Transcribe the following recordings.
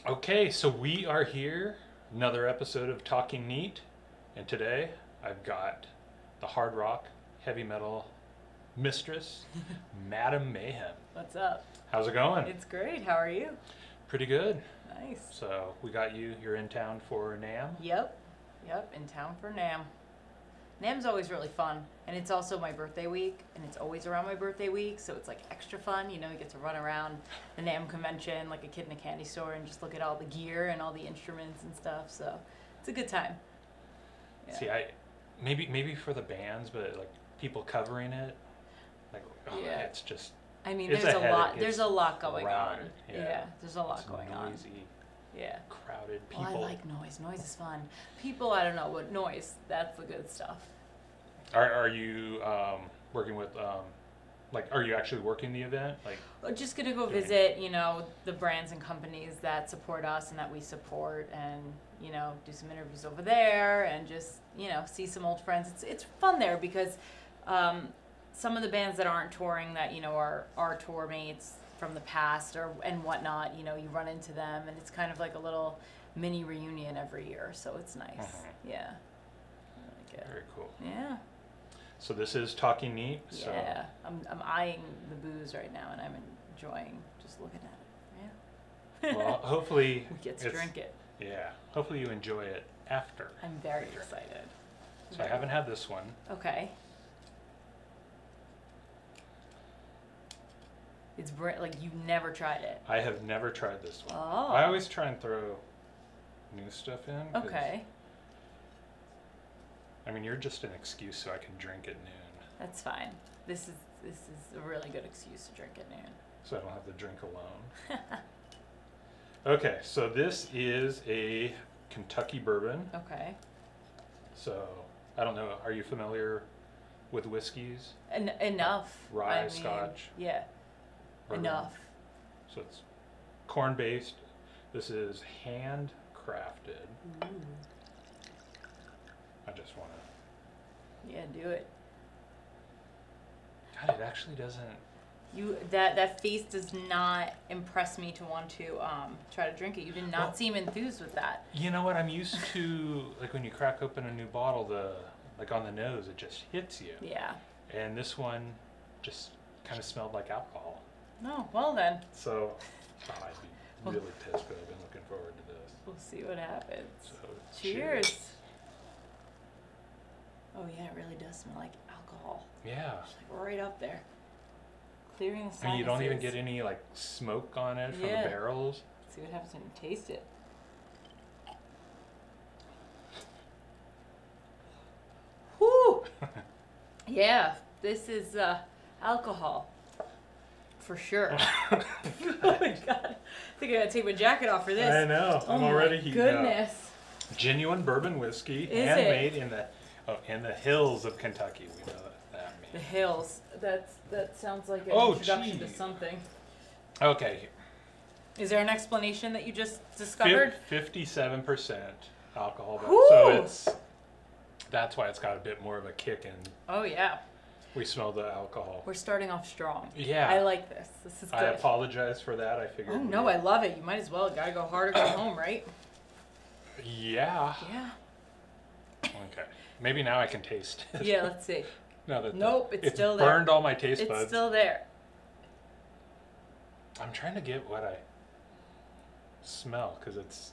Okay, so we are here, another episode of Talking Neat, and today I've got the hard rock, heavy metal mistress, Madam Mayhem. What's up? How's it going? It's great. How are you? Pretty good. Nice. So we got you're in town for NAMM? Yep. In town for NAMM. NAMM's always really fun, and it's also my birthday week, and it's always around my birthday week, so it's like extra fun. You know, you get to run around the NAMM convention like a kid in a candy store and just look at all the gear and all the instruments and stuff. So it's a good time. Yeah. See, maybe for the bands, but like people covering it, like Yeah. it's just. I mean, it's there's a lot. headache. There's a lot going crowded. on. Yeah. There's a lot It's going noisy, on. Yeah. crowded people. Well, I like noise. Noise is fun. People, I don't know, but noise, that's the good stuff. Are you working with are you actually working the event? Like, We're just gonna go doing- visit, the brands and companies that support us and that we support, and do some interviews over there, and just see some old friends. It's fun there because some of the bands that aren't touring that are our tour mates from the past and whatnot. You run into them, and it's kind of like a little mini reunion every year. So it's nice. Yeah. I like it. very cool. Yeah. So this is Talking Neat. So Yeah, I'm eyeing the booze right now, and I'm enjoying just looking at it. Yeah. well, hopefully We get to drink it. Yeah, hopefully you enjoy it after. I'm very you drink it. excited. So I haven't had this one. Okay. It's like you've never tried it. I have never tried this one. Oh. I always try and throw new stuff in. 'Cause, Okay, I mean, you're just an excuse so I can drink at noon, that's fine. This is a really good excuse to drink at noon. so I don't have to drink alone. Okay, so this is a Kentucky bourbon. Okay. So I don't know. Are you familiar with whiskeys? Enough. Rye, Scotch, Yeah. bourbon? Enough. So it's corn based. This is handcrafted. Ooh. I just want to. Yeah, do it. God, it actually doesn't. That face does not impress me to want to try to drink it. You did not seem enthused with that. You know what? I'm used to like when you crack open a new bottle, like on the nose, it just hits you. Yeah. And this one just kind of smelled like alcohol. No, well then. So I'd be really pissed, but I've been looking forward to this. We'll see what happens. So Cheers. Oh yeah, it really does smell like alcohol. Yeah. It's like right up there. Clearing the sinuses. I mean, you don't even get any like smoke on it from the Yeah. barrels. Let's see what happens when you taste it. Whew! Yeah, this is alcohol. For sure. Oh my god. I think I gotta take my jacket off for this. I know. Oh I'm my already heating up. goodness. Genuine bourbon whiskey, Is handmade in the hills of Kentucky. We know that The means. hills. That sounds like an Oh, introduction to geez. something. Okay, Is there an explanation that you just discovered? 57% alcohol, Whew. so that's why it's got a bit more of a kick, and Oh yeah. we smell the alcohol. We're starting off strong. Yeah. I like this. This is good. I apologize for that. I figured. Oh no, I love it. You might as well. Gotta go hard or go home, right? Yeah. Yeah. Okay. Maybe now I can taste it. Yeah, let's see. No, that Nope, it's still there. burned all my taste It's buds. still there. I'm trying to get what I smell because it's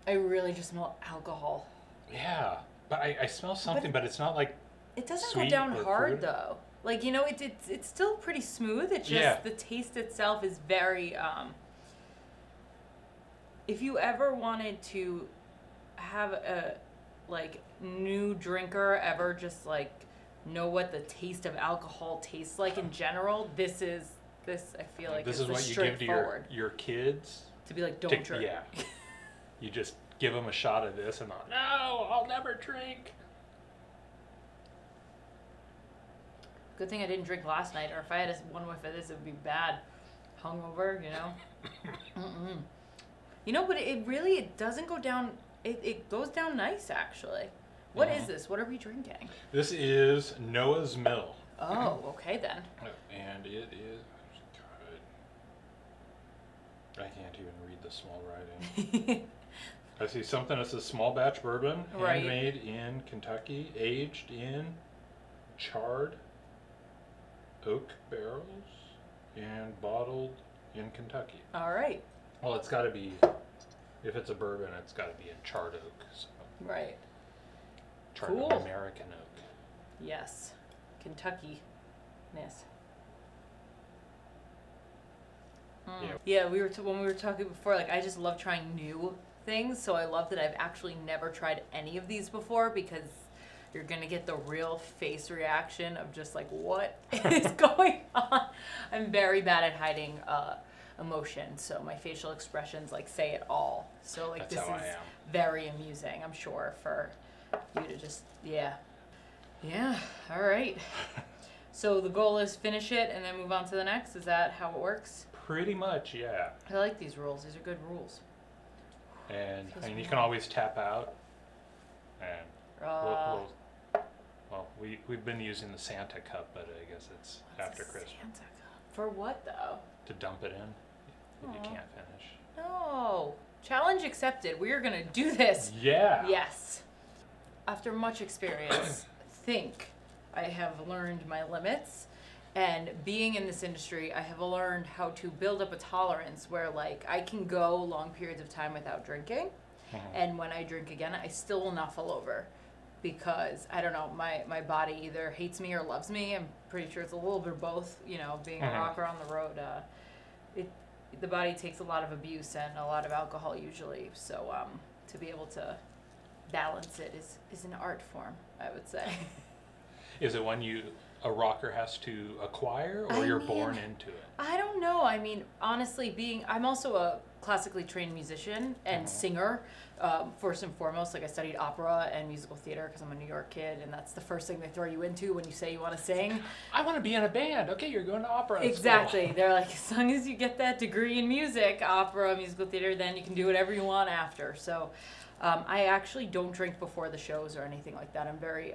I really just smell alcohol. yeah, but I smell something, but it's not like It doesn't Sweet go down or hard fruit? though. Like it's still pretty smooth. It's just Yeah. the taste itself is very. If you ever wanted to have a new drinker ever just like know what the taste of alcohol tastes like in general, this I feel like this is is the what you give to straightforward your kids. to be like don't drink. Yeah, you just give them a shot of this and they'll, no, I'll never drink. Good thing I didn't drink last night, or if I had one whiff of this, it would be bad. Hungover, Mm-mm. But it doesn't go down. It goes down nice, actually. What is this? What are we drinking? This is Noah's Mill. Oh, okay then. And it is I can't even read the small writing. I see something that says small batch bourbon, Right. handmade in Kentucky, aged in charred oak barrels, and bottled in Kentucky. All right. Well, it's got to be, if it's a bourbon, it's got to be in charred oak. So Right. charred Cool. American oak. Yes. Kentucky-ness. Yeah, we were when we were talking before, like I just love trying new things, so I love that I've actually never tried any of these before because you're gonna get the real face reaction of just like what is going on. I'm very bad at hiding emotion, so my facial expressions like say it all. So like That's this how I is am. very amusing, I'm sure, for you to just yeah. All right. So the goal is finish it and then move on to the next. Is that how it works? Pretty much, yeah. I like these rules. These are good rules. And Feels I mean, you warm. can always tap out. And we've been using the Santa cup, but I guess it's what's after a Christmas Santa cup? For what though? to dump it in if you Aw. can't finish. No. Challenge accepted. We are gonna do this. Yeah. Yes. After much experience, think I have learned my limits. And being in this industry, I have learned how to build up a tolerance where like I can go long periods of time without drinking. Mhm. And when I drink again, I still will not fall over because I don't know, my body either hates me or loves me. I'm pretty sure it's a little bit of both, you know, being a Mhm. rocker on the road. The body takes a lot of abuse and a lot of alcohol usually. So to be able to balance it is an art form, I would say. Is it one a rocker has to acquire, or I you're mean, born into it? I don't know. I mean, honestly, I'm also a classically trained musician and singer. First and foremost, like I studied opera and musical theater because I'm a New York kid, and that's the first thing they throw you into when you say you want to sing. I want to be in a band. Okay, you're going to opera school. Exactly. They're like, as long as you get that degree in music, opera, musical theater, then you can do whatever you want after. So I actually don't drink before the shows or anything like that. I'm very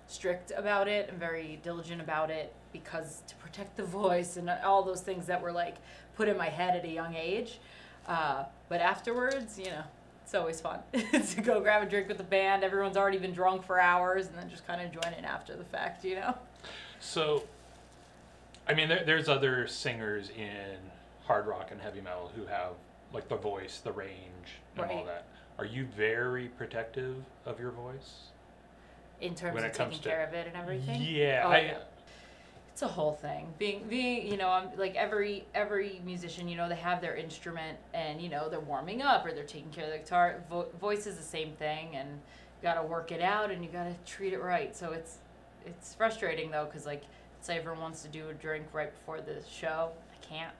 strict about it. I'm very diligent about it because to protect the voice and all those things that were like put in my head at a young age. But afterwards, you know, it's always fun to go grab a drink with the band. Everyone's already been drunk for hours and then just kind of join in after the fact, you know? So, I mean, there's other singers in hard rock and heavy metal who have like the voice, the range, and all Right. that. Are you very protective of your voice? In terms When of it comes taking to- care of it and everything. Yeah, Oh, yeah. It's a whole thing. Being, you know, I'm like every musician, you know, they have their instrument and, you know, they're warming up or they're taking care of the guitar. Voice is the same thing, and you got to work it out and you got to treat it right. So it's frustrating though, because like, say everyone wants to do a drink right before the show, I can't.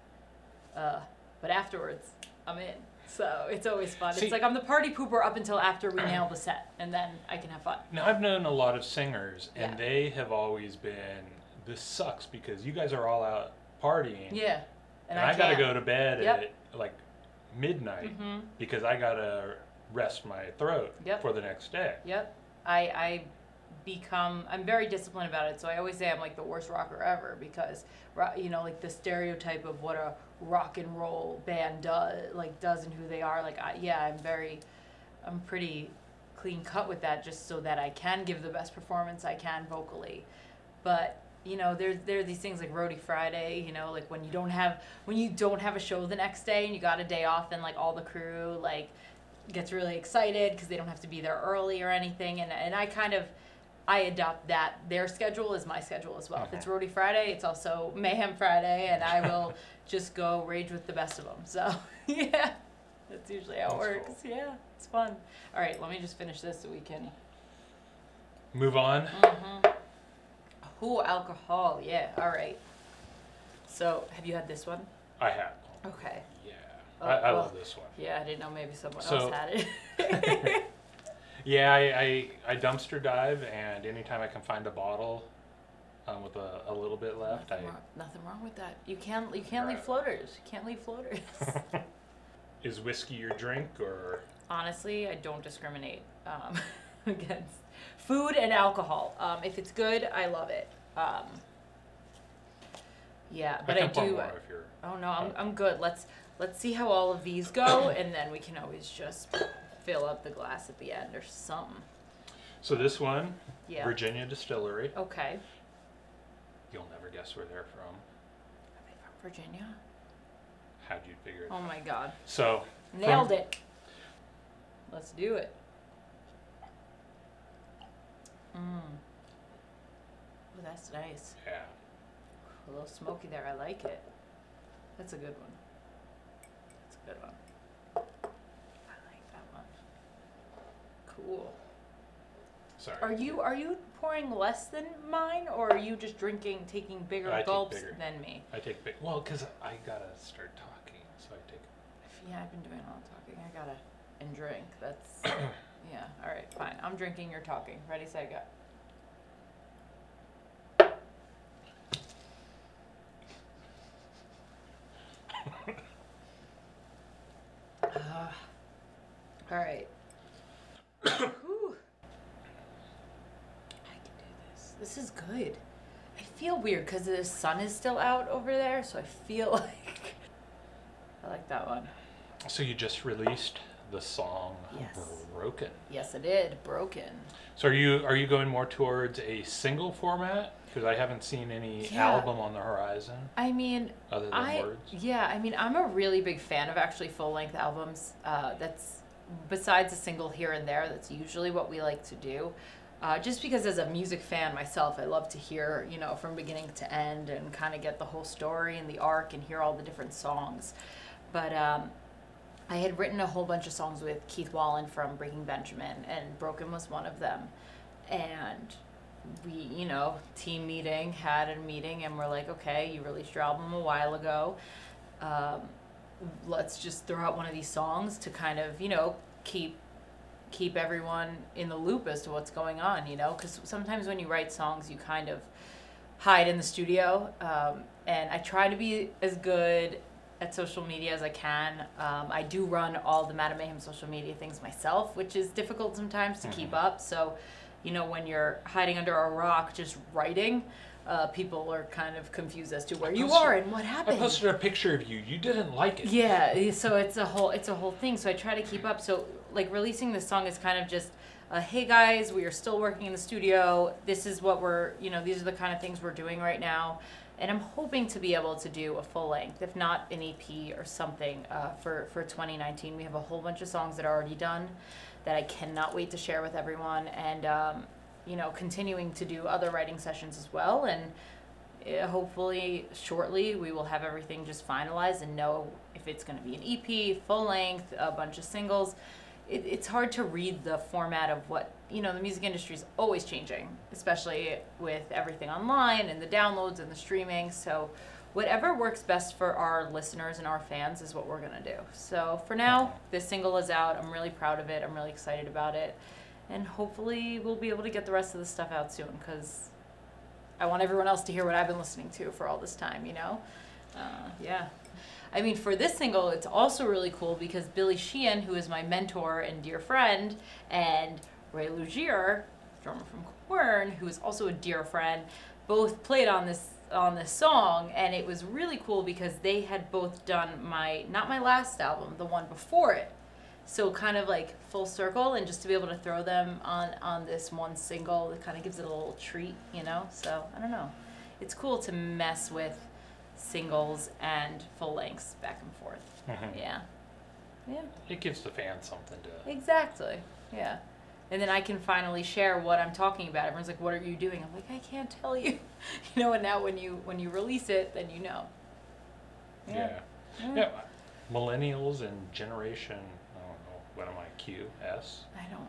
But afterwards, I'm in. So it's always fun. See- It's like I'm the party pooper up until after we nail the set, and then I can have fun. Now, I've known a lot of singers, and Yeah. they have always been, this sucks because you guys are all out partying. Yeah. And I got to can't. go to bed Yep. at like midnight Mhm. because I got to rest my throat Yep. for the next day. Yep. I'm very disciplined about it. So I always say I'm like the worst rocker ever because, you know, like the stereotype of what a rock and roll band does and who they are. Like, I'm pretty clean cut with that just so that I can give the best performance I can vocally. But, you know, there are these things like Roadie Friday, you know, like when you don't have a show the next day and you got a day off and like all the crew like gets really excited because they don't have to be there early or anything. And I adopt that. Their schedule is my schedule as well. If it's Roadie Friday, it's also Mayhem Friday, and I will just go rage with the best of them. So, yeah, that's usually how it That's works. Yeah, it's fun. All right, let me just finish this so we can. Move on. Ooh, alcohol. Yeah, all right. So, have you had this one? I have. Okay. Yeah. Oh, I well. love this one. Yeah, I didn't know maybe someone So- else had it. Yeah, I dumpster dive, and anytime I can find a bottle with a little bit left, Nothing wrong with that. You can't leave Right. floaters. You can't leave floaters. Is whiskey your drink, or? Honestly, I don't discriminate against food and alcohol. If it's good, I love it. Yeah, but I I can pour do. more if you're. Oh no, I'm good. let's see how all of these go, and then we can always just fill up the glass at the end or something. So this one, Yeah. Virginia Distillery. Okay. You'll never guess where they're from. Are they from Virginia? How'd you figure it Oh out? my God. So. Nailed it. Let's do it. Oh, that's nice. Yeah. A little smoky there. I like it. That's a good one. That's a good one. I like that one. Cool. Sorry. Are you pouring less than mine, or are you just taking bigger I take gulps bigger. than me? I take big. Well, because I gotta start talking, so I take. Yeah, I've been doing all the talking. I gotta and drink. That's yeah. All right, fine. I'm drinking. You're talking. Ready, set, go. All right. Whew. I can do this. This is good. I feel weird because the sun is still out over there, so I feel like I like that one. So you just released the song Yes. "Broken." Yes, I did. Broken. So are you going more towards a single format? Because I haven't seen any Yeah. album on the horizon I mean, other than words. Yeah, I mean, I'm a really big fan of actually full-length albums. That's besides a single here and there. That's usually what we like to do. Just because as a music fan myself, I love to hear, from beginning to end and kind of get the whole story and the arc and hear all the different songs. But I had written a whole bunch of songs with Keith Wallen from Breaking Benjamin, and Broken was one of them. And we, team meeting, had a meeting, and we're like, okay, you released your album a while ago. Let's just throw out one of these songs to kind of, keep everyone in the loop as to what's going on, because sometimes when you write songs, you kind of hide in the studio. And I try to be as good at social media as I can. I do run all the Madam Mayhem social media things myself, which is difficult sometimes to keep up. So, when you're hiding under a rock just writing, people are kind of confused as to where you are and what happened. I posted a picture of you. You didn't like it. Yeah, so it's a whole thing. So I try to keep up. So like releasing this song is kind of just, hey guys, we are still working in the studio. This is what these are the kind of things we're doing right now. And I'm hoping to be able to do a full length, if not an EP or something, for 2019. We have a whole bunch of songs that are already done that I cannot wait to share with everyone. And, continuing to do other writing sessions as well. And hopefully shortly we will have everything just finalized and know if it's going to be an EP, full length, a bunch of singles. It's hard to read the format of what, the music industry is always changing, especially with everything online and the downloads and the streaming. So whatever works best for our listeners and our fans is what we're going to do. So for now, this single is out. I'm really proud of it. I'm really excited about it. And hopefully we'll be able to get the rest of the stuff out soon, because I want everyone else to hear what I've been listening to for all this time, Yeah. I mean, for this single, it's also really cool because Billy Sheehan, who is my mentor and dear friend, and Ray Lugier, drummer from Quern, who is also a dear friend, both played on this song, and it was really cool because they had both done not my last album, the one before it. So kind of like full circle, and just to be able to throw them on this one single, it kind of gives it a little treat, So I don't know. It's cool to mess with singles and full lengths back and forth. Mm-hmm. Yeah. It gives the fans something to. Exactly. Yeah. And then I can finally share what I'm talking about. Everyone's like, "What are you doing?" I'm like, "I can't tell you." And now when you release it, then you know. Yeah. Millennials and generation. What am I? Q, S? I don't.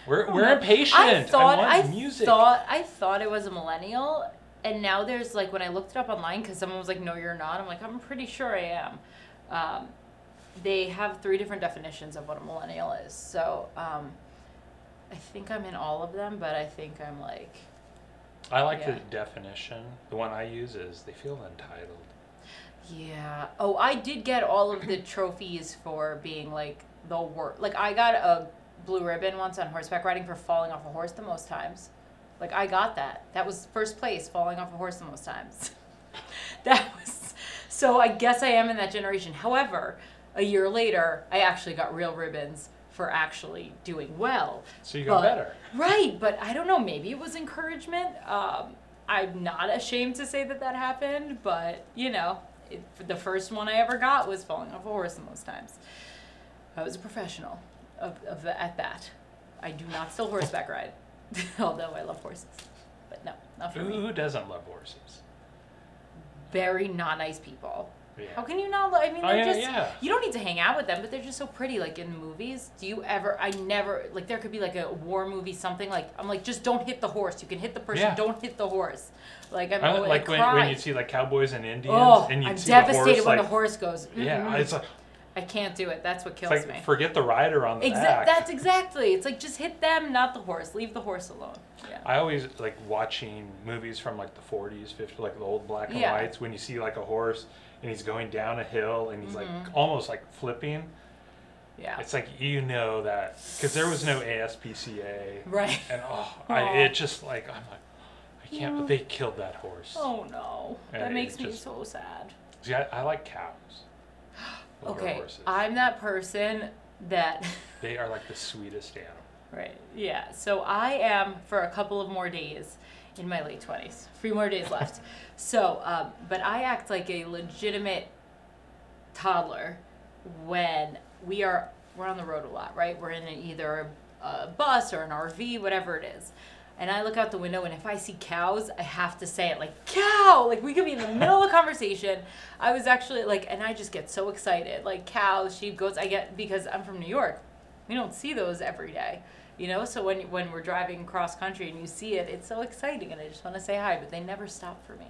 We're impatient. I want music. I thought it was a millennial, and now there's like when I looked it up online because someone was like, "No, you're not." I'm like, "I'm pretty sure I am." They have 3 different definitions of what a millennial is. So I think I'm in all of them, but I think I'm like. I like the definition. The one I use is they feel entitled. Yeah. Oh, I did get all of the trophies for being like the worst. Like I got a blue ribbon once on horseback riding for falling off a horse the most times. Like I got that. That was first place, falling off a horse the most times. That was So I guess I am in that generation. However, a year later, I actually got real ribbons for actually doing well. So you got better. Right, but I don't know, maybe it was encouragement. I'm not ashamed to say that happened, but, you know, the first one I ever got was falling off a horse the most times. I was a professional at that. I do not still horseback ride, although I love horses. But no, not for me. Who doesn't love horses? Very not nice people. Yeah. How can you not love? I mean, they're yeah. You don't need to hang out with them, but they're just so pretty. Like in movies, I never, like there could be like a war movie, something like, I'm like, just don't hit the horse. You can hit the person, don't hit the horse. Like I'm always, like when you see like cowboys and Indians, and you I'm see devastated the horse, when like, the horse goes. Yeah, it's like, I can't do it. That's what kills it's like, me. forget the rider on the back. That's exactly. It's like just hit them, not the horse. Leave the horse alone. Yeah. I always like watching movies from like the 40s, 50s, like the old black and whites, when you see like a horse and he's going down a hill and he's like almost like flipping. Yeah. It's like, you know, that because there was no ASPCA. Right. And it just like, I'm like, I can't, but they killed that horse. Oh no. That makes me so sad. See, I like cows. Okay, I'm that person that... They are like the sweetest animal. Right, yeah. So I am, for a couple of more days, in my late 20s. 3 more days left. So, but I act like a legitimate toddler when we're on the road a lot, right? We're in either a bus or an RV, whatever it is. And I look out the window, and if I see cows, I have to say it, like, cow! Like, we could be in the middle of a conversation. I was actually, like, and I just get so excited. Like, cows, sheep, goats, because I'm from New York. We don't see those every day, you know? So when we're driving cross country and you see it, it's so exciting, and I just want to say hi, but they never stop for me.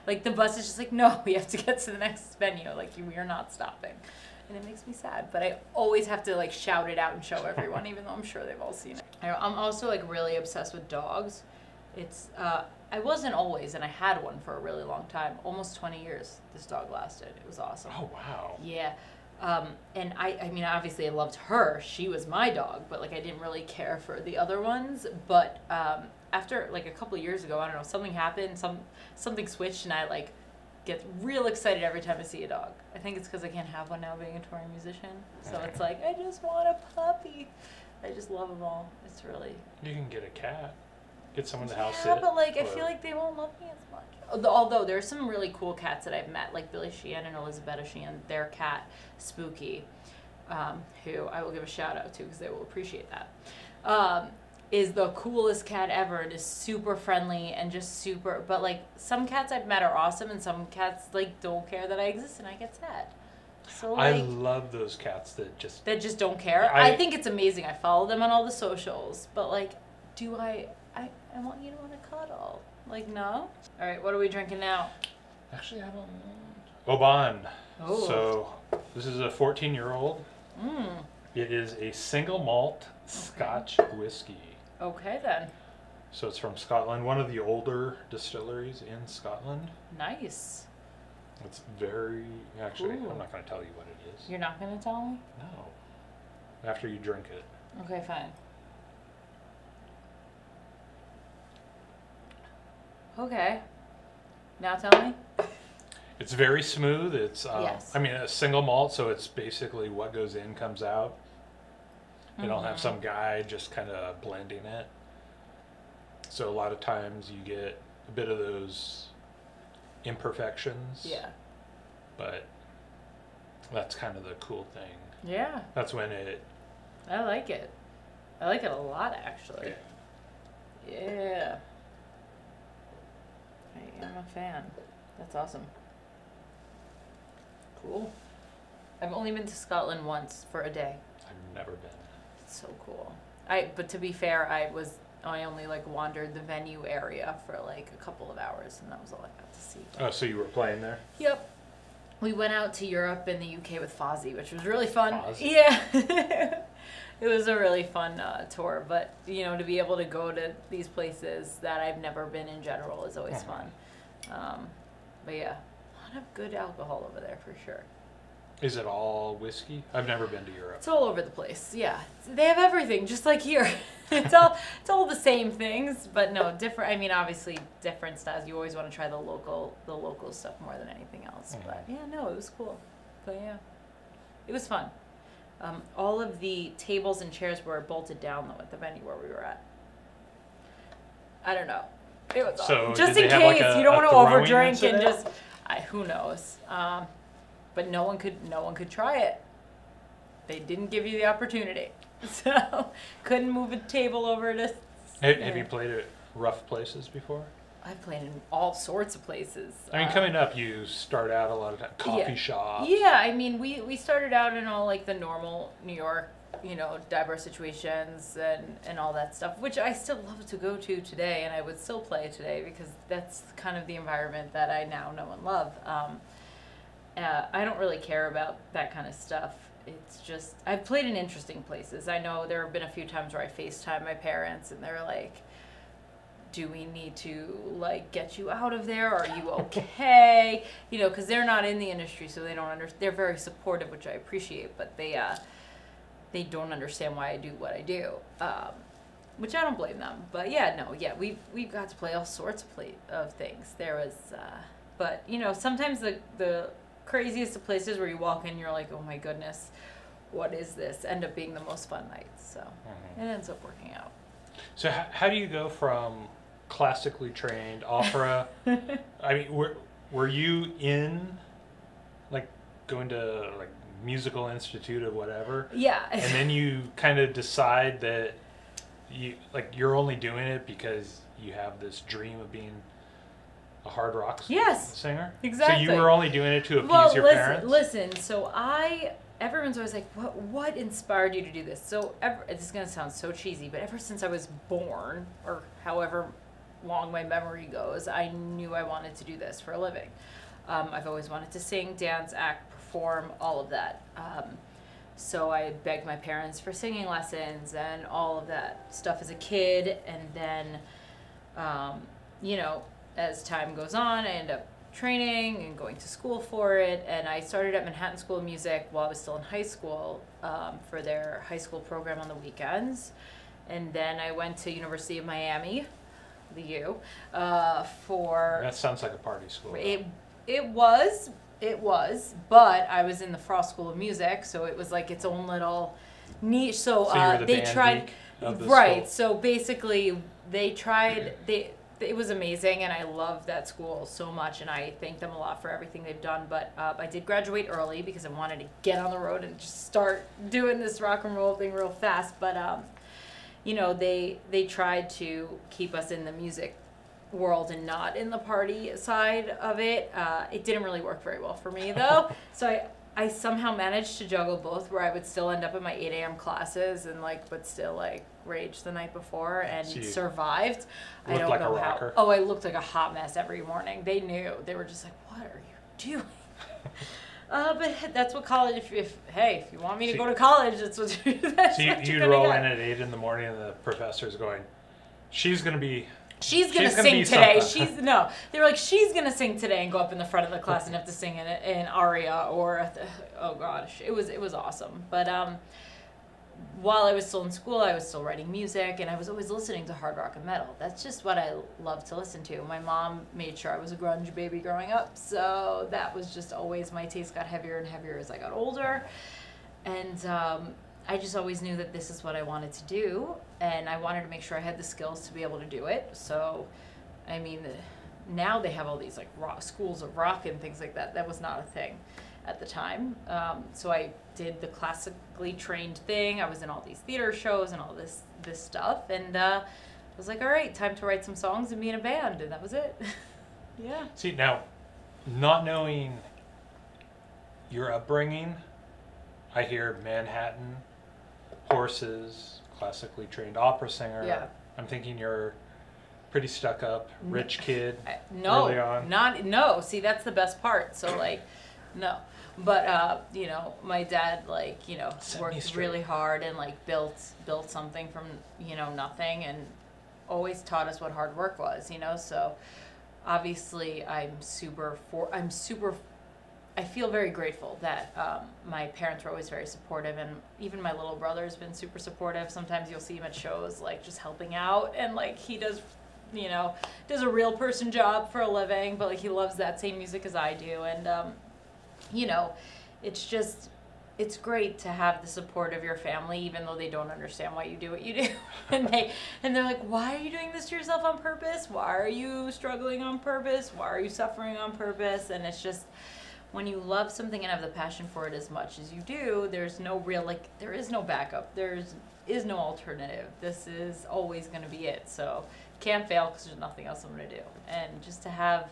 Like, the bus is just like, no, we have to get to the next venue. Like, we are not stopping. And it makes me sad, but I always have to like shout it out and show everyone, even though I'm sure they've all seen it. I'm also like really obsessed with dogs. It's I wasn't always, and I had one for a really long time, almost 20 years. This dog lasted. It was awesome. Oh wow. Yeah, and I mean, obviously I loved her. She was my dog, but like I didn't really care for the other ones. But after like a couple of years ago, I don't know, something happened, something switched, and I like get real excited every time I see a dog. I think it's because I can't have one now being a touring musician. So it's like, I just want a puppy. I just love them all. It's really... You can get a cat. Get someone to house Yeah, sit. but like, I feel like they won't love me as much. Although there's some really cool cats that I've met, like Billy Sheehan and Elizabeth Sheehan, their cat, Spooky, who I will give a shout out to because they will appreciate that. Is the coolest cat ever and is super friendly and just super, but like some cats I've met are awesome and some cats like don't care that I exist and I get sad. So like, I love those cats that just don't care. I think it's amazing. I follow them on all the socials, but like, do I want you to want to cuddle. Like, no? All right, what are we drinking now? Actually, I don't know. Oban. Oh. So this is a 14-year-old. It is a single malt Scotch whiskey. Okay, then. So it's from Scotland, one of the older distilleries in Scotland. Nice. It's very... Actually, Ooh. I'm not going to tell you what it is. You're not going to tell me? No. After you drink it. Okay, fine. Okay. Now tell me. It's very smooth. It's, yes. I mean, a single malt, so it's basically what goes in comes out. You don't have some guy just kind of blending it. So a lot of times you get a bit of those imperfections. Yeah. But that's kind of the cool thing. Yeah. That's when it... I like it. I like it a lot, actually. Yeah. I am a fan. That's awesome. Cool. I've only been to Scotland once for a day. I've never been. It's so cool. But to be fair, I only like wandered the venue area for like a couple of hours, and that was all I got to see. Oh, so you were playing there? Yep. We went out to Europe and the UK with Fozzy, which was really fun. Fozzy. Yeah. It was a really fun tour, but you know, to be able to go to these places that I've never been in general is always fun. But yeah, a lot of good alcohol over there for sure. Is it all whiskey? I've never been to Europe. It's all over the place. Yeah, they have everything, just like here. It's all the same things, but no different. I mean, obviously different styles. You always want to try the local stuff more than anything else. Mhm. But yeah, no, it was cool. But yeah, it was fun. All of the tables and chairs were bolted down though at the venue where we were at. I don't know. It was So awesome. Just did in they have, like, case a- you don't a want to throwing overdrink and incident? just, who knows. But no one could try it. They didn't give you the opportunity, so couldn't move a table over to. Have you played at rough places before? I've played in all sorts of places. I mean, coming up, you start out a lot of time, coffee yeah. shops. Yeah, I mean, we started out in all like the normal New York, diverse situations and all that stuff, which I still love to go to today, and I would still play today because that's kind of the environment that I now know and love. I don't really care about that kind of stuff. It's just, I've played in interesting places. I know there have been a few times where I FaceTime my parents and they're like, do we need to like get you out of there? Are you okay? Because they're not in the industry, so they don't understand. They're very supportive, which I appreciate, but they don't understand why I do what I do, which I don't blame them. But we got to play all sorts of things. There was, but sometimes the craziest of places where you walk in, you're like, oh my goodness, what is this? End up being the most fun nights. So it ends up working out. So how do you go from classically trained opera? I mean, were you in, like, going to like musical institute or whatever? Yeah. And then you kind of decide that you're only doing it because you have this dream of being a hard rock singer? Exactly. So you were only doing it to appease your parents? Listen, so everyone's always like, what inspired you to do this? So this is going to sound so cheesy, but ever since I was born, or however long my memory goes, I knew I wanted to do this for a living. I've always wanted to sing, dance, act, perform, all of that. So I begged my parents for singing lessons and all of that stuff as a kid. And then, as time goes on, I end up training and going to school for it. And I started at Manhattan School of Music while I was still in high school for their high school program on the weekends. And then I went to University of Miami, the U, for... That sounds like a party school. It was, but I was in the Frost School of Music, so it was like its own little niche. So you were the they band tried, geek of the right? school. So basically, they tried. It was amazing, and I loved that school so much, and I thank them a lot for everything they've done. But I did graduate early because I wanted to get on the road and just start doing this rock and roll thing real fast. But they tried to keep us in the music world and not in the party side of it. It didn't really work very well for me though. So I somehow managed to juggle both, where I would still end up in my 8 a.m. classes and but still rage the night before and survived. I don't know how. Rocker. Oh, I looked like a hot mess every morning. They knew. They were just like, "What are you doing?" But that's what college. If you want me to go to college, that's what. That's so what you'd roll in at 8 in the morning, and the professor's going, "She's gonna sing today. Something." They were like, she's gonna sing today, and go up in the front of the class and have to sing an aria or oh gosh, it was awesome. But while I was still in school, I was still writing music, and I was always listening to hard rock and metal. That's just what I love to listen to. My mom made sure I was a grunge baby growing up, so that was just always, my taste got heavier and heavier as I got older, and I just always knew that this is what I wanted to do, and I wanted to make sure I had the skills to be able to do it. So, I mean, now they have all these rock schools of rock and things like that. That was not a thing at the time. So I did the classically trained thing. I was in all these theater shows and all this stuff, and I was like, all right, time to write some songs and be in a band, and that was it. Yeah. See, now, not knowing your upbringing, I hear Manhattan, horses, classically trained opera singer. Yeah. I'm thinking you're pretty stuck up, rich kid. No, early on. no. See, that's the best part. So no. But my dad worked really hard and built something from nothing, and always taught us what hard work was. So obviously I'm super I feel very grateful that my parents were always very supportive, and even my little brother's been super supportive. Sometimes you'll see him at shows, like, just helping out, and, like, he does, you know, does a real person job for a living, but, like, he loves that same music as I do, and, you know, it's great to have the support of your family, even though they don't understand why you do what you do. and they're like, why are you doing this to yourself on purpose? Why are you struggling on purpose? Why are you suffering on purpose? And it's just, when you love something and have the passion for it as much as you do, there's no real, like, there is no backup. Is no alternative. This is always going to be it. So can't fail because there's nothing else I'm going to do. And just to have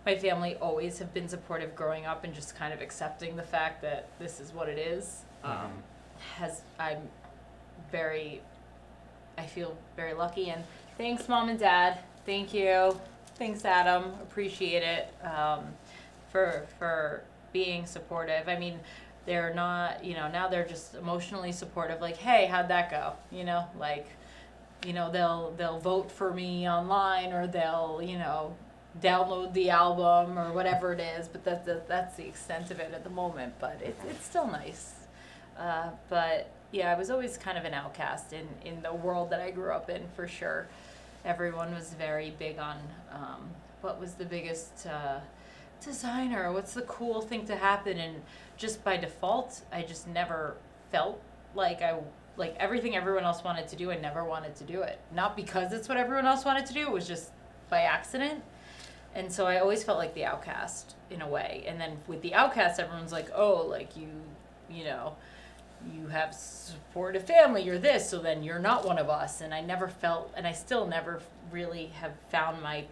my family always have been supportive growing up and just kind of accepting the fact that this is what it is, I feel very lucky. And thanks, Mom and Dad. Thank you. Thanks, Adam. Appreciate it. For being supportive. I mean, they're not, you know, now they're just emotionally supportive, like, hey, how'd that go? You know, like, you know, they'll vote for me online, or they'll, you know, download the album or whatever it is, but that's the extent of it at the moment, but it's still nice. But yeah, I was always kind of an outcast in the world that I grew up in, for sure. Everyone was very big on what was the biggest designer, what's the cool thing to happen, and just by default I just never felt like everything everyone else wanted to do, I never wanted to do it, not because it's what everyone else wanted to do, it was just by accident. And so I always felt like the outcast in a way. And then with the outcast, everyone's like, oh, like you know, you have supportive family, you're this, so then you're not one of us. And I never felt, and I still never really have found my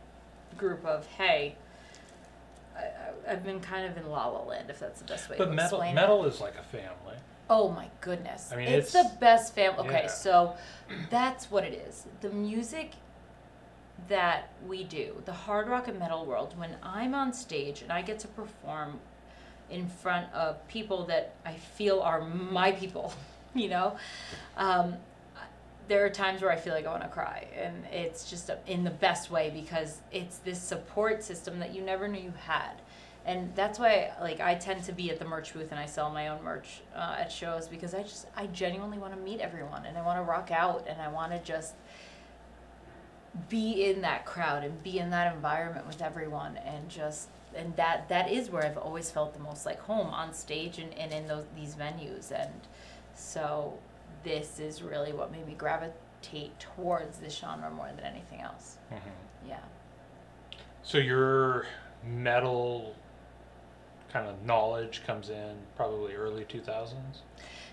group of, hey, I've been kind of in La La Land, if that's the best way to explain it. But metal is like a family. Oh my goodness. I mean, it's the best family. Okay, yeah. So that's what it is. The music that we do, the hard rock and metal world, when I'm on stage and I get to perform in front of people that I feel are my people, you know, there are times where I feel like I want to cry, and it's just in the best way, because it's this support system that you never knew you had. And that's why, like, I tend to be at the merch booth and I sell my own merch at shows, because I genuinely want to meet everyone, and I want to rock out, and I want to just be in that crowd and be in that environment with everyone, and that is where I've always felt the most like home, on stage and in these venues. And so this is really what made me gravitate towards this genre more than anything else. Mm-hmm. Yeah. So your metal kind of knowledge comes in probably early 2000s?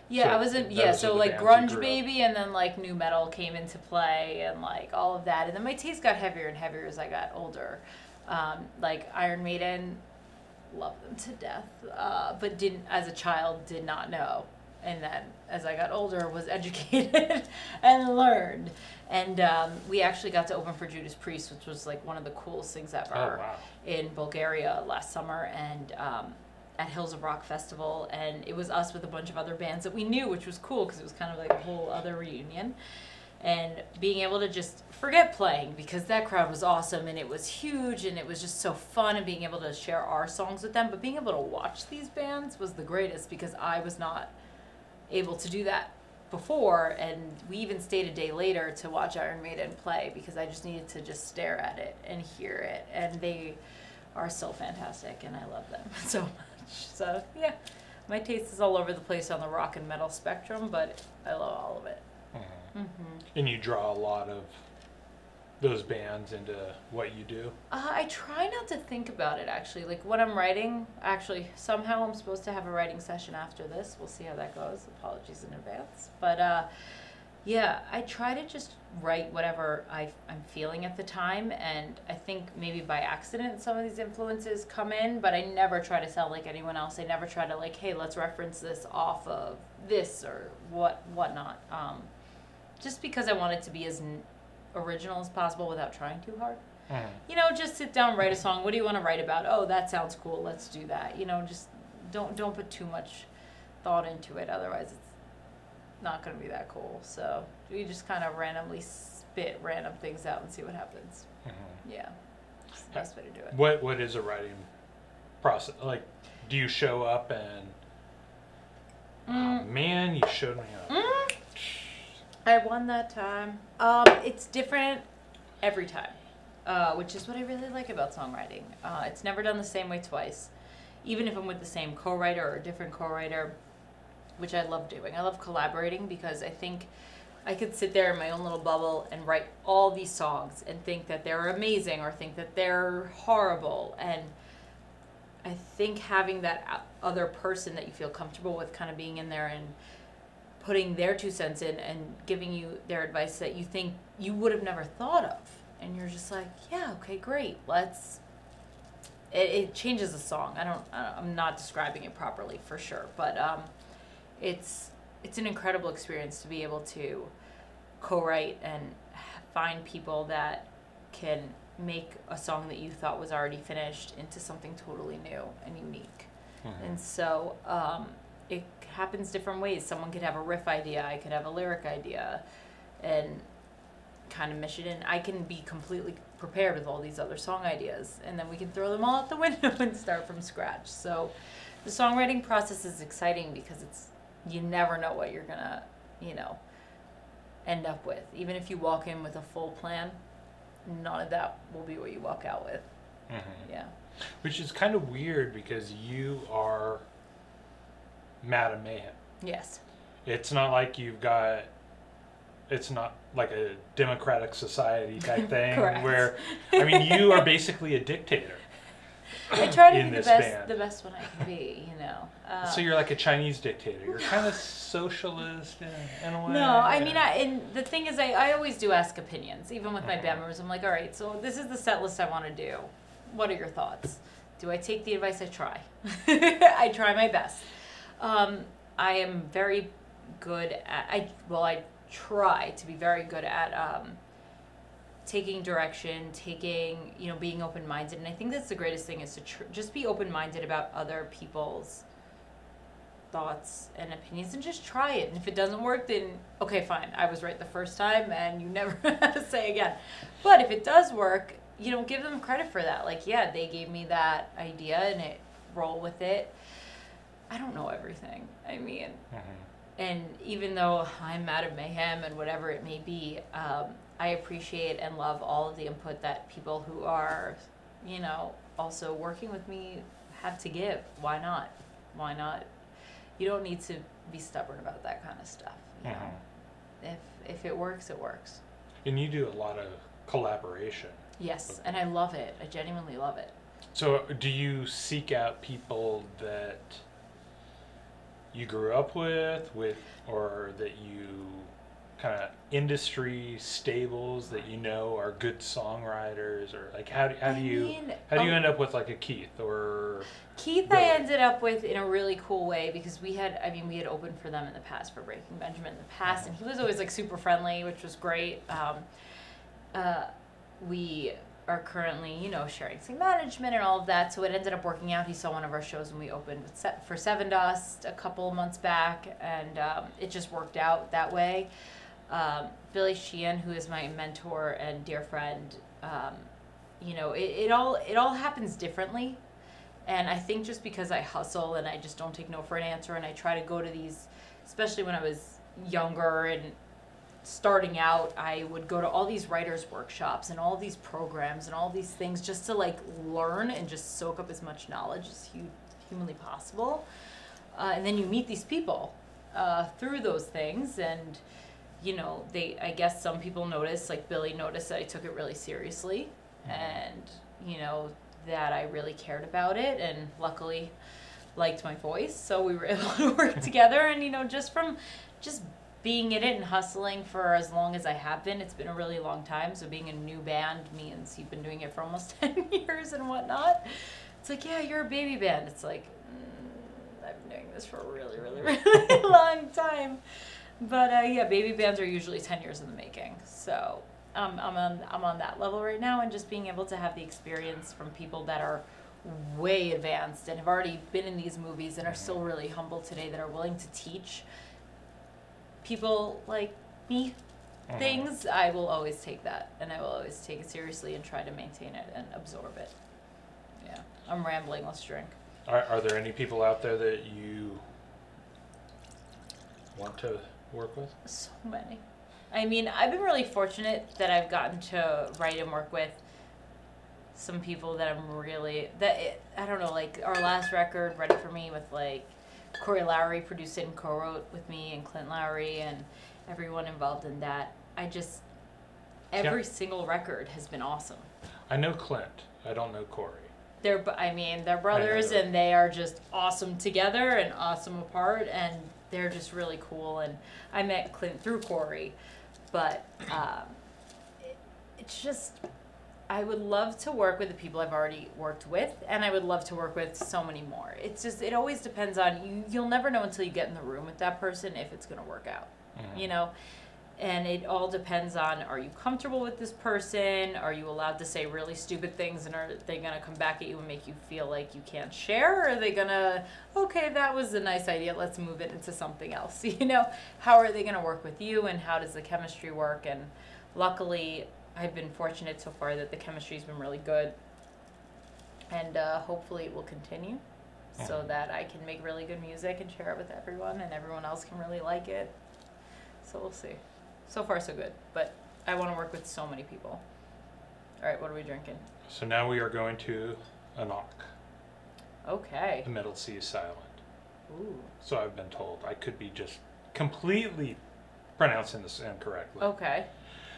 Yeah, so I was in, so like grunge baby, and then like new metal came into play, and like all of that. And then my taste got heavier and heavier as I got older. Like Iron Maiden, loved them to death, but as a child, did not know. And then as I got older, was educated and learned. And we actually got to open for Judas Priest, which was like one of the coolest things ever in Bulgaria last summer. And at Hills of Rock Festival, and it was us with a bunch of other bands that we knew, which was cool because it was kind of like a whole other reunion. And being able to just forget playing, because that crowd was awesome and it was huge and it was just so fun, and being able to share our songs with them, but being able to watch these bands was the greatest, because I was not able to do that before. And we even stayed a day later to watch Iron Maiden play, because I just needed to just stare at it and hear it, and they are so fantastic and I love them so much. So yeah, my taste is all over the place on the rock and metal spectrum, but I love all of it. Mm-hmm. Mm-hmm. And you draw a lot of those bands into what you do? I try not to think about it, actually. Like when I'm writing, actually, somehow I'm supposed to have a writing session after this. We'll see how that goes. Apologies in advance. But yeah, I try to just write whatever I'm feeling at the time, and I think maybe by accident some of these influences come in, but I never try to sound like anyone else. I never try to like, hey, let's reference this off of this or whatnot. Just because I want it to be as original as possible without trying too hard. Mm-hmm. You know, just sit down, write a song. What do you want to write about? Oh, that sounds cool. Let's do that. You know, just don't put too much thought into it. Otherwise, it's not going to be that cool. So we just kind of randomly spit random things out and see what happens. Mm-hmm. Yeah, it's the best way to do it. What is a writing process like? do you show up and oh, man, you showed me up. I won that time. It's different every time, which is what I really like about songwriting. It's never done the same way twice, even if I'm with the same co-writer or a different co-writer, which I love doing. I love collaborating because I think I could sit there in my own little bubble and write all these songs and think that they're amazing or think that they're horrible. And I think having that other person that you feel comfortable with kind of being in there and putting their 2 cents in and giving you their advice that you think you would have never thought of. And you're just like, yeah, okay, great. It changes the song. I'm not describing it properly for sure, but it's an incredible experience to be able to co-write and find people that can make a song that you thought was already finished into something totally new and unique. And so it happens different ways. Someone could have a riff idea, I could have a lyric idea, and kind of mesh it in. I can be completely prepared with all these other song ideas, and then we can throw them all out the window and start from scratch. So the songwriting process is exciting because you never know what you're gonna, end up with. Even if you walk in with a full plan, none of that will be what you walk out with. Yeah. Which is kind of weird because you are Madam Mayhem. Yes. It's not like it's not like a democratic society type thing. Correct. Where, I mean, you are basically a dictator. I try to in be this the band. best one I can be, So you're like a Chinese dictator. You're kind of socialist in a way. No, I mean, and the thing is, I always do ask opinions, even with my band members. I'm like, all right, so this is the set list I want to do. What are your thoughts? Do I take the advice? I try. I try my best. I am very good at, I try to be very good at taking direction, being open-minded. And I think that's the greatest thing is to just be open-minded about other people's thoughts and opinions and just try it. And if it doesn't work, then okay, fine. I was right the first time and you never have to say again. But if it does work, give them credit for that. Like, yeah, they gave me that idea and roll with it. I don't know everything. I mean, and even though I'm Madam Mayhem and whatever it may be, I appreciate and love all of the input that people who are, also working with me have to give. Why not? Why not? You don't need to be stubborn about that kind of stuff. You know? If it works, it works. And you do a lot of collaboration. Yes, and I love it. I genuinely love it. So do you seek out people that you grew up with, or that you kind of industry stables that are good songwriters, or like how do you end up with like a Keith or Keith? Billy? I ended up with in a really cool way because we had opened for them in the past for Breaking Benjamin in the past, and he was always like super friendly, which was great. We are currently, sharing same management and all of that, so it ended up working out. He saw one of our shows when we opened for Seven Dust a couple months back, and it just worked out that way. Billy Sheehan, who is my mentor and dear friend, it all happens differently, and I think just because I hustle and I just don't take no for an answer, and I try to go to these, especially when I was younger and starting out, I would go to all these writers' workshops and all these programs and all these things just to like learn and just soak up as much knowledge as humanly possible. And then you meet these people through those things, and I guess some people notice, like Billy noticed that I took it really seriously, and that I really cared about it, and luckily liked my voice, so we were able to work together. And just being in it and hustling for as long as I have been, it's been a really long time. So being a new band means you've been doing it for almost 10 years and whatnot. It's like, yeah, you're a baby band. It's like, I've been doing this for a really, really, really long time. But yeah, baby bands are usually 10 years in the making. So I'm on that level right now, and just being able to have the experience from people that are way advanced and have already been in these movies and are still really humble today, that are willing to teach people like me things. I will always take that, and I will always take it seriously and try to maintain it and absorb it. Yeah, I'm rambling. Let's drink. Are there any people out there that you want to work with? So many. I mean, I've been really fortunate that I've gotten to write and work with some people that I'm really, I don't know, like our last record, Ready For Me, with like Corey Lowry produced it and co-wrote with me, and Clint Lowry and everyone involved in that. Every single record has been awesome. I know Clint. I don't know Corey. They're brothers, and they are just awesome together and awesome apart, and they're just really cool. And I met Clint through Corey, but it's just, I would love to work with the people I've already worked with, and I would love to work with so many more. It's just, it always depends on you. You'll never know until you get in the room with that person if it's going to work out, you know? And it all depends on, are you comfortable with this person? Are you allowed to say really stupid things, and are they going to come back at you and make you feel like you can't share? Or are they going to, okay, that was a nice idea, let's move it into something else, you know? How are they going to work with you, and how does the chemistry work? And luckily, I've been fortunate so far that the chemistry's been really good. And hopefully it will continue so that I can make really good music and share it with everyone, and everyone else can really like it. So we'll see. So far, so good. But I want to work with so many people. All right, what are we drinking? So now we are going to a knock. Okay. The Middle Sea Silent. Ooh. So I've been told. I could be just completely pronouncing this incorrectly. Okay.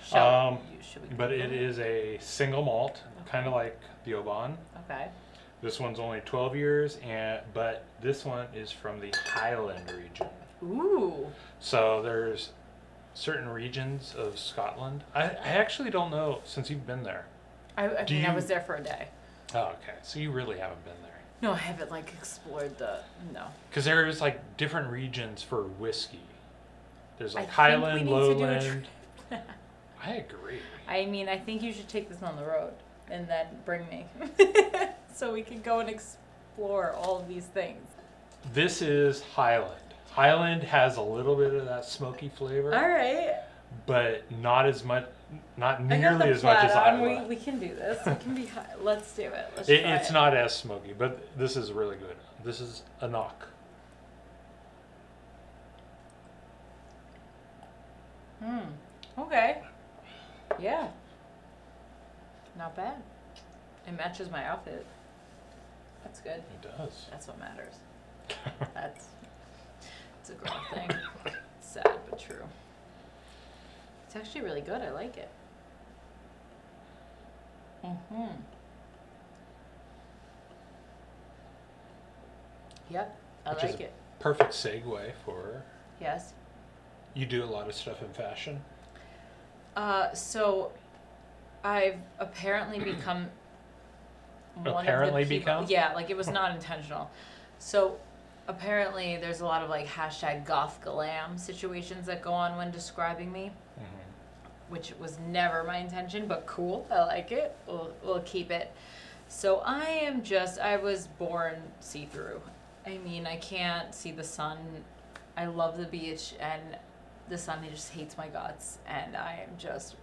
Should we but it is a single malt, kind of like the Oban. Okay. This one's only 12 years, but this one is from the Highland region. Ooh. So there's certain regions of Scotland. I actually don't know, since you've been there. I was there for a day. Oh, okay. So you really haven't been there. No, I haven't like explored no. Because there's like different regions for whiskey. There's like I Highland, think we need to do a Lowland. I agree. I mean, I think you should take this on the road and then bring me so we can go and explore all of these things. This is Highland. Highland has a little bit of that smoky flavor. All right. But not as much, not nearly as much as Iowa. We can do this. It can be high. Let's do it. It's not as smoky, but this is really good. This is a knock. Okay. Yeah. Not bad. It matches my outfit. That's good. It does. That's what matters. It's a girl thing. It's sad but true. It's actually really good. I like it. Yep, I Which like is a it. perfect segue for. Yes. You do a lot of stuff in fashion. So I've apparently become Apparently become? Yeah, like it was not intentional. So apparently there's a lot of like hashtag goth glam situations that go on when describing me, which was never my intention, but cool. I like it. We'll keep it. So I was born see-through. I mean, I can't see the sun. I love the beach, and the sun just hates my guts, and I am just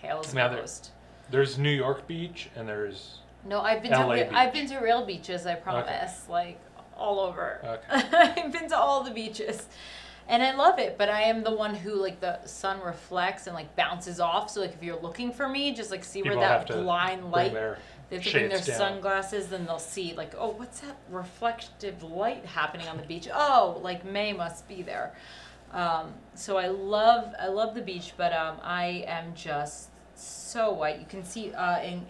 pale as a ghost. There's New York Beach, and there's I've been to real beaches, I promise, like all over. Okay. I've been to all the beaches, and I love it. But I am the one who like the sun reflects and like bounces off. So like if you're looking for me, just like see People where have that to blind light. They have to bring their down. sunglasses, then they'll see like, oh, what's that reflective light happening on the beach? Oh, like May must be there. So I love the beach, but I am just so white. You can see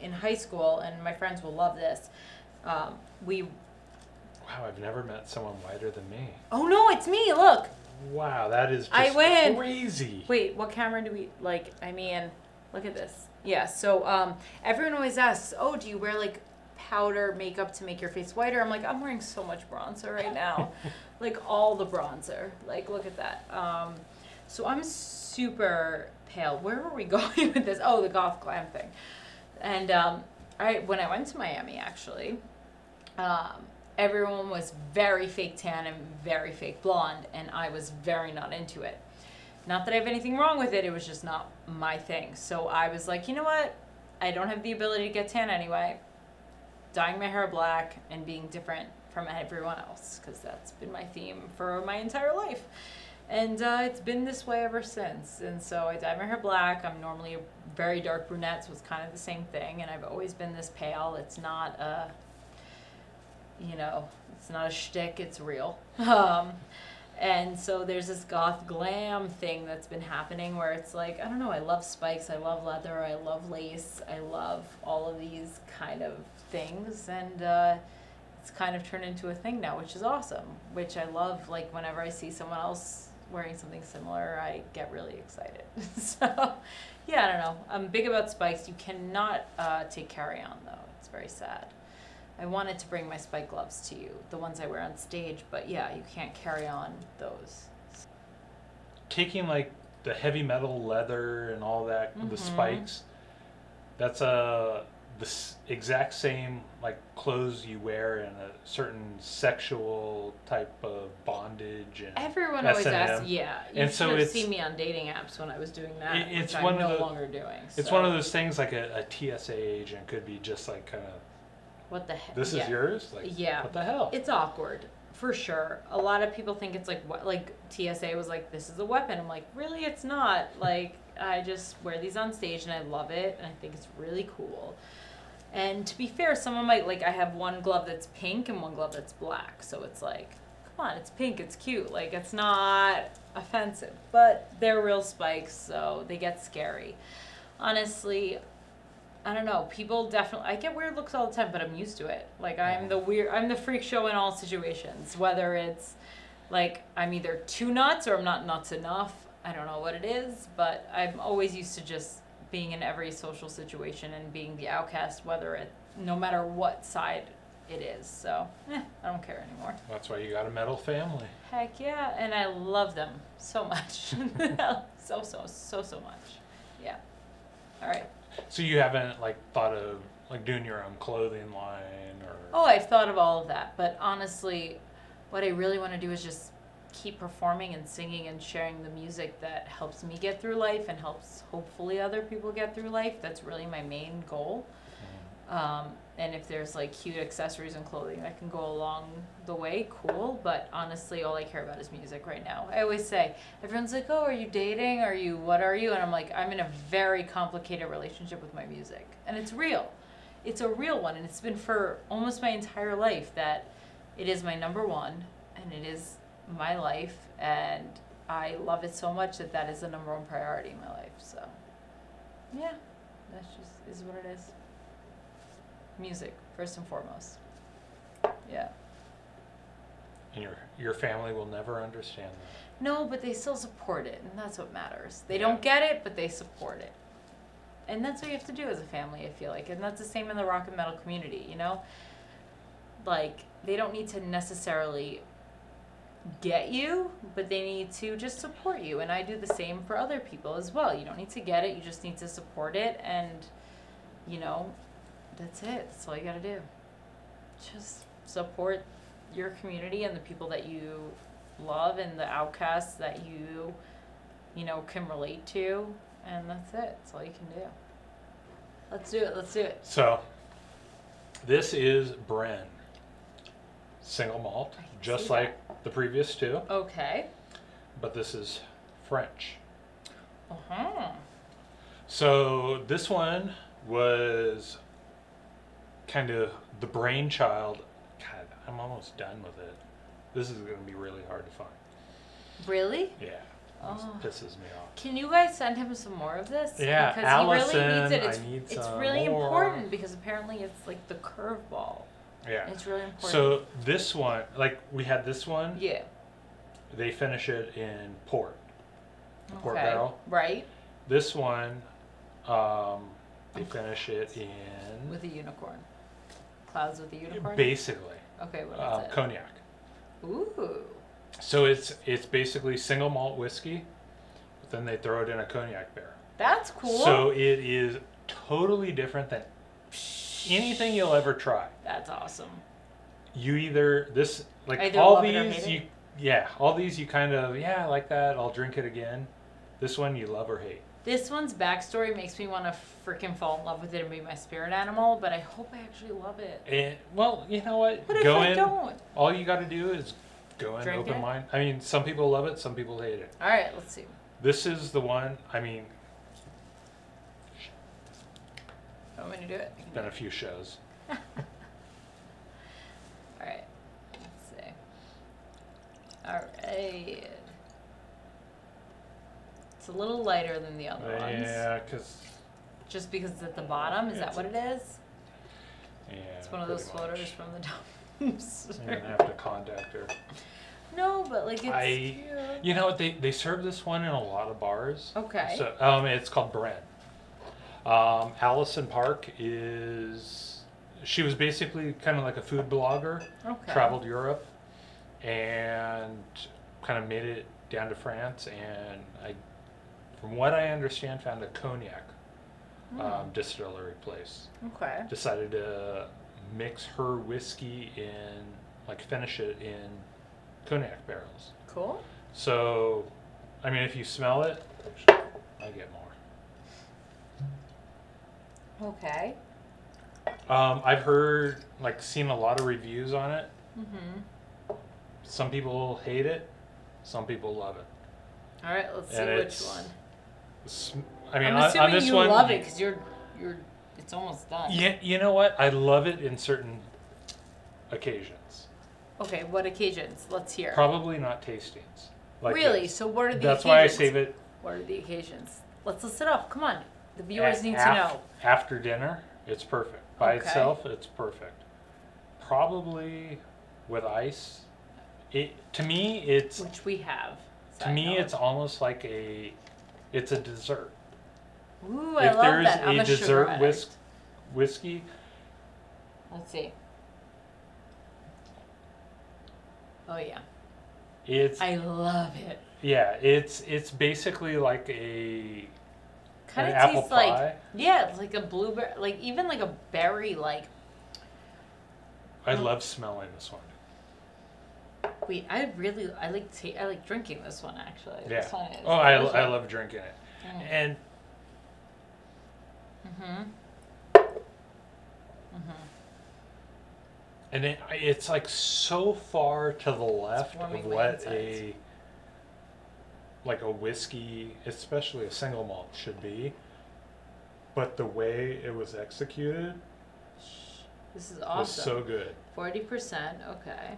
in high school, and my friends will love this. Wow, I've never met someone whiter than me. Oh no, it's me. Look. Wow, that is just I win. Crazy. Wait, what camera do we like? I mean, look at this. Yeah. So everyone always asks, oh, do you wear like powder makeup to make your face whiter? I'm like, I'm wearing so much bronzer right now, like all the bronzer. Like, look at that. So I'm super pale. Where were we going with this? Oh, the goth glam thing. And when I went to Miami, actually, everyone was very fake tan and very fake blonde, and I was very not into it. Not that I have anything wrong with it, it was just not my thing. So I was like, you know what? I don't have the ability to get tan anyway. Dyeing my hair black and being different from everyone else, because that's been my theme for my entire life. And it's been this way ever since. And so I dye my hair black. I'm normally a very dark brunette, so it's kind of the same thing. And I've always been this pale. It's not a, it's not a shtick, it's real. And so there's this goth glam thing that's been happening where it's like, I don't know, I love spikes, I love leather, I love lace, I love all of these kind of things. And it's kind of turned into a thing now, which is awesome, which I love. Like whenever I see someone else wearing something similar, I get really excited. So yeah, I don't know. I'm big about spikes. You cannot take carry-on though. It's very sad. I wanted to bring my spike gloves to you, the ones I wear on stage, but yeah, you can't carry on those. Taking like the heavy metal leather and all that, the spikes, that's the exact same like clothes you wear in a certain sexual type of bondage and everyone always S&M. asks, yeah. You and should so have seen me on dating apps when I was doing that, it's which one I'm of no the, longer doing. It's so. one of those things like a TSA agent could be just like kind of, what the heck? this is yours? Like, yeah. What the hell? It's awkward, for sure. A lot of people think it's like, what, like TSA was like, this is a weapon. I'm like, really? It's not. Like, I just wear these on stage and I love it and I think it's really cool. And to be fair, someone might, like, I have one glove that's pink and one glove that's black. So it's like, come on, it's pink, it's cute. Like, it's not offensive. But they're real spikes, so they get scary. Honestly, I don't know. People definitely, I get weird looks all the time, but I'm used to it. Like, I'm the freak show in all situations. Whether it's, like, I'm either too nuts or I'm not nuts enough. I don't know what it is, but I'm always used to just being in every social situation and being the outcast, no matter what side it is. So, I don't care anymore. That's why you got a metal family. Heck yeah, and I love them so much. so much. Yeah. All right. So you haven't like thought of like doing your own clothing line or? Oh, I've thought of all of that, but honestly, what I really want to do is just keep performing and singing and sharing the music that helps me get through life and helps hopefully other people get through life. That's really my main goal. And if there's like cute accessories and clothing that can go along the way, cool. But honestly, all I care about is music right now. I always say, everyone's like, oh, are you dating? What are you? And I'm like, I'm in a very complicated relationship with my music. And it's real. It's a real one. And it's been for almost my entire life that it is my number one and it is my life. And I love it so much that is the number one priority in my life. So yeah, that's just is what it is. Music, first and foremost. Yeah. And your family will never understand that. No, but they still support it, and that's what matters. They don't get it, but they support it. And that's what you have to do as a family, I feel like. And that's the same in the rock and metal community, you know? Like, they don't need to necessarily get you, but they need to just support you. And I do the same for other people as well. You don't need to get it, you just need to support it, and, you know, that's it. That's all you gotta do. Just support your community and the people that you love and the outcasts that you can relate to, and that's it. That's all you can do. Let's do it. So, this is Bren. Single malt, just like the previous two. Okay. But this is French. Uh-huh. So, this one was kind of the brainchild. God, I'm almost done with it. This is going to be really hard to find. Really? Yeah. This pisses me off. Can you guys send him some more of this? Yeah, because Allison, he really needs it. I need it's some really more. important because apparently it's like the curveball. Yeah. It's really important. So this one, like we had this one. Yeah. They finish it in port. The port Okay. barrel. Right. This one, they finish it in With a unicorn. Clouds with a unicorn? basically Okay, what is it? cognac. Ooh. So it's basically single malt whiskey, but then they throw it in a cognac barrel. That's cool. So it is totally different than anything you'll ever try. That's awesome. You either Either all love it or these hate all these you kind of I like that, I'll drink it again. This one you love or hate. This one's backstory makes me want to freaking fall in love with it and be my spirit animal, but I hope I actually love it. And, well, you know what? What if I don't? All you got to do is go in Drink open it? mind. I mean, some people love it, some people hate it. All right, let's see. This is the one. I mean, You want me to do it? I can do been a it. few shows. All right, let's see. All right. It's a little lighter than the other ones. Yeah, because Just because it's at the bottom? Is that what it is? yeah, It's one of those pretty much. photos from the dumps. You're gonna have to contact her. No, but like it's cute. You know what? They serve this one in a lot of bars. Okay. So it's called Bren. Allison Park she was basically kind of like a food blogger. Okay. Traveled Europe and kind of made it down to France, and from what I understand, found a cognac distillery place. Okay. Decided to mix her whiskey finish it in cognac barrels. Cool. So, I mean, if you smell it, I get more. Okay. I've seen a lot of reviews on it. Mm-hmm. Some people hate it, some people love it. All right, let's see And which one. I mean, I'm on assuming this you one, love it because it's almost done. Yeah, you know what? I love it in certain occasions. Okay, what occasions? Let's hear. Probably not tastings. Like Really? this. So what are the That's occasions? why I save it. What are the occasions? Let's list it off. Come on. The viewers need to know. After dinner, it's perfect. By Okay. itself, it's perfect. Probably with ice. To me, it's Which we have. it's almost like it's a dessert. Ooh, I If love there's that. I'm a a sugar dessert addict. whiskey, Let's see. Oh yeah. I love it. yeah, it's basically like Kind an of apple tastes pie. like it's like a blueberry, like even like a berry. Like I love smelling this one. wait, I like drinking this one actually. Yeah. This one is I delicious. love drinking it, Mm. and Mhm. Mhm. and it's like so far to the left warming of my what insides. a whiskey, especially a single malt, should be. But the way it was executed This is was awesome. so good. 40%. Okay.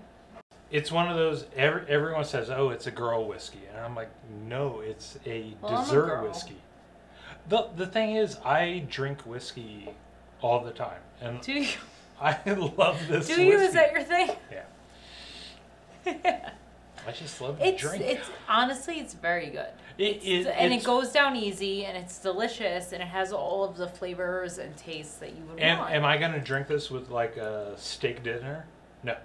It's one of those, everyone says, oh, it's a girl whiskey. And I'm like, no, it's a Well, I'm a dessert girl. whiskey. The thing is, I drink whiskey all the time. And Do you? I love this Do whiskey. you? Is that your thing? Yeah. I just love to It's drink. it's honestly it's very good. And it goes down easy and it's delicious and it has all of the flavors and tastes that you would want. Am I going to drink this with like a steak dinner? No.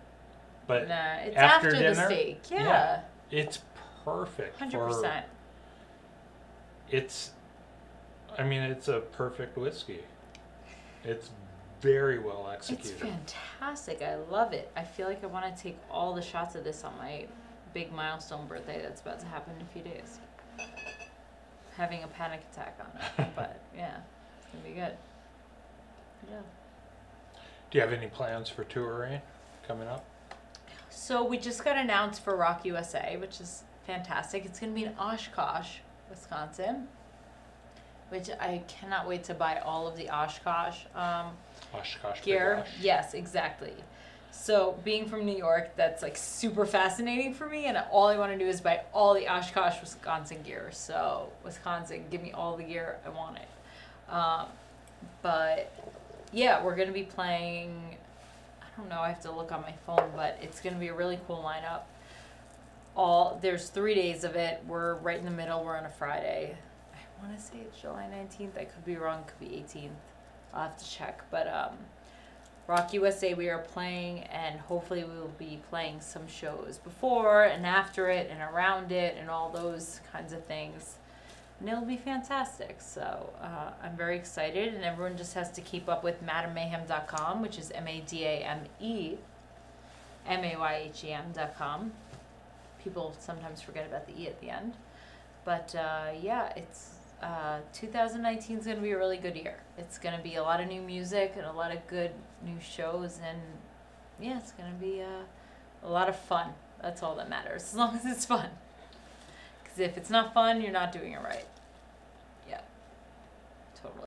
But Nah, it's after after dinner, the steak. Yeah. it's perfect. 100%. It's a perfect whiskey. It's very well It's executed. fantastic. I love it. I feel like I want to take all the shots of this on my big milestone birthday that's about to happen in a few days. Having a panic attack on it. But yeah, it's going to be good. Yeah. Do you have any plans for touring coming up? So we just got announced for Rock USA, which is fantastic. It's going to be in Oshkosh, Wisconsin, which I cannot wait to buy all of the Oshkosh Oshkosh gear. B'gosh. Yes, exactly. So being from New York, that's like super fascinating for me, and all I want to do is buy all the Oshkosh, Wisconsin gear. So Wisconsin, give me all the gear, I want it. But yeah, we're going to be playing, I don't know, I have to look on my phone, but it's going to be a really cool lineup. There's 3 days of it. We're right in the middle. We're on a Friday. I want to say it's July 19th. I could be wrong. Could be 18th. I'll have to check. But Rock USA, we are playing, and hopefully we will be playing some shows before and after it and around it and all those kinds of things. And it'll be fantastic. So I'm very excited, and everyone just has to keep up with MadameMayhem.com, which is MadameMayhem.com. People sometimes forget about the E at the end. But yeah, it's 2019 is going to be a really good year. It's going to be a lot of new music and a lot of good new shows, and yeah, it's going to be a lot of fun. That's all that matters, as long as it's fun. Because if it's not fun, you're not doing it right. Yeah, totally.